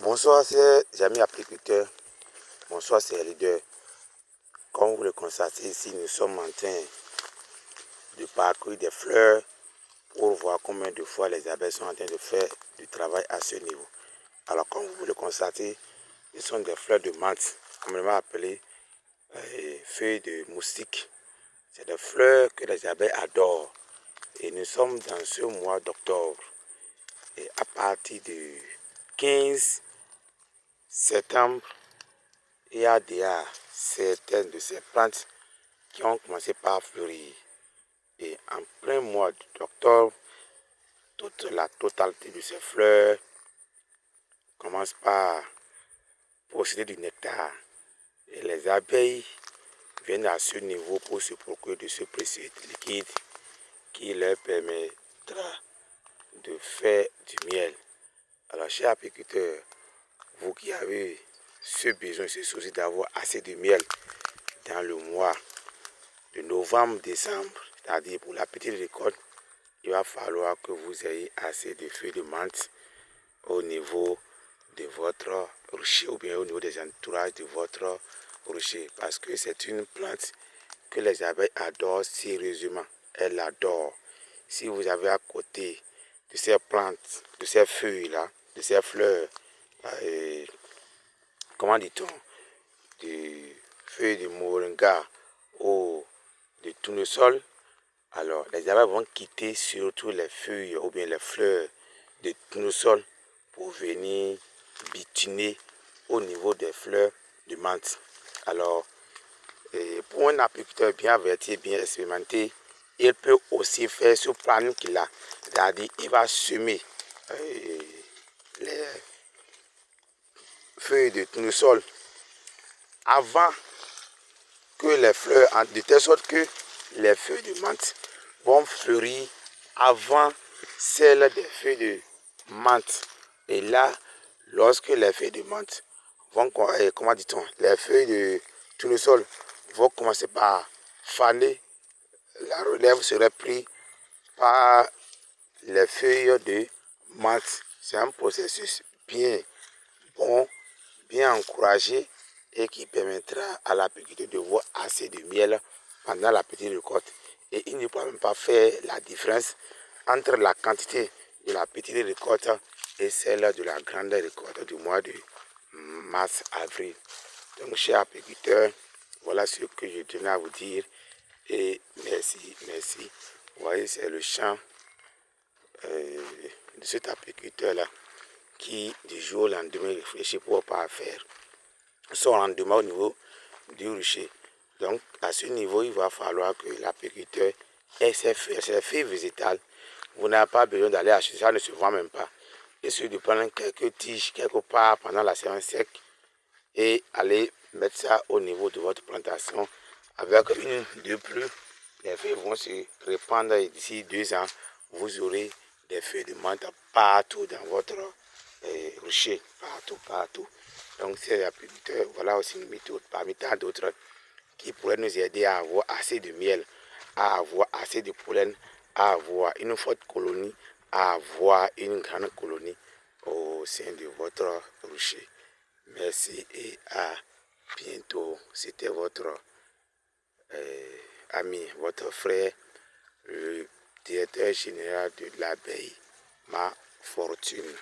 Bonsoir, chers amis apiculteurs. Bonsoir, chers leaders. Comme vous le constatez ici, nous sommes en train de parcourir des fleurs pour voir combien de fois les abeilles sont en train de faire du travail à ce niveau. Alors, comme vous le constatez, ce sont des fleurs de menthe, communément appelées feuilles de moustique. C'est des fleurs que les abeilles adorent. Et nous sommes dans ce mois d'octobre. Et à partir du 15 septembre, il y a déjà certaines de ces plantes qui ont commencé par fleurir. Et en plein mois d'octobre, toute la totalité de ces fleurs commence par posséder du nectar. Et les abeilles viennent à ce niveau pour se procurer de ce précieux liquide qui leur permettra de faire du miel. Alors, chers apiculteurs, vous qui avez ce besoin, ce souci d'avoir assez de miel dans le mois de novembre-décembre, c'est-à-dire pour la petite récolte, il va falloir que vous ayez assez de feuilles de menthe au niveau de votre rucher ou bien au niveau des entourages de votre rucher, parce que c'est une plante que les abeilles adorent sérieusement. Elles l'adorent. Si vous avez à côté de ces plantes, de ces feuilles-là, de ces fleurs, comment dit-on, des feuilles de moringa ou de tournesol, alors les abeilles vont quitter surtout les feuilles ou bien les fleurs de tournesol pour venir butiner au niveau des fleurs de menthe. Alors, pour un apiculteur bien averti, bien expérimenté, il peut aussi faire ce planning qu'il a. C'est-à-dire, il va semer les feuilles de tournesol avant que les fleurs, de telle sorte que les feuilles de menthe vont fleurir avant celles des feuilles de menthe. Et là, lorsque les feuilles de menthe vont, comment dit-on, les feuilles de tournesol vont commencer par faner, la relève serait prise par les feuilles de menthe. C'est un processus bien bon, bien encouragé et qui permettra à l'apiculteur de voir assez de miel pendant la petite récolte. Et il ne pourra même pas faire la différence entre la quantité de la petite récolte et celle de la grande récolte du mois de mars-avril. Donc, chers apiculteurs, voilà ce que je tenais à vous dire. Et merci, merci. Vous voyez, c'est le champ de cet apiculteur-là qui, du jour au lendemain, réfléchit pour pas faire son rendement au niveau du rucher. Donc, à ce niveau, il va falloir que l'apiculteur ait ses feuilles végétales. Vous n'avez pas besoin d'aller acheter, ça ne se vend même pas. Il suffit de prendre quelques tiges quelque part pendant la saison sec et aller mettre ça au niveau de votre plantation. Avec une de plus, les feuilles vont se répandre et d'ici 2 ans, vous aurez des feuilles de menthe partout dans votre rucher, partout. Donc, ces apiculteurs, voilà aussi une méthode parmi tant d'autres qui pourraient nous aider à avoir assez de miel, à avoir assez de pollen, à avoir une forte colonie, à avoir une grande colonie au sein de votre rucher. Merci et à bientôt. C'était votre ami, votre frère, le directeur général de l'abeille, Ma Fortune.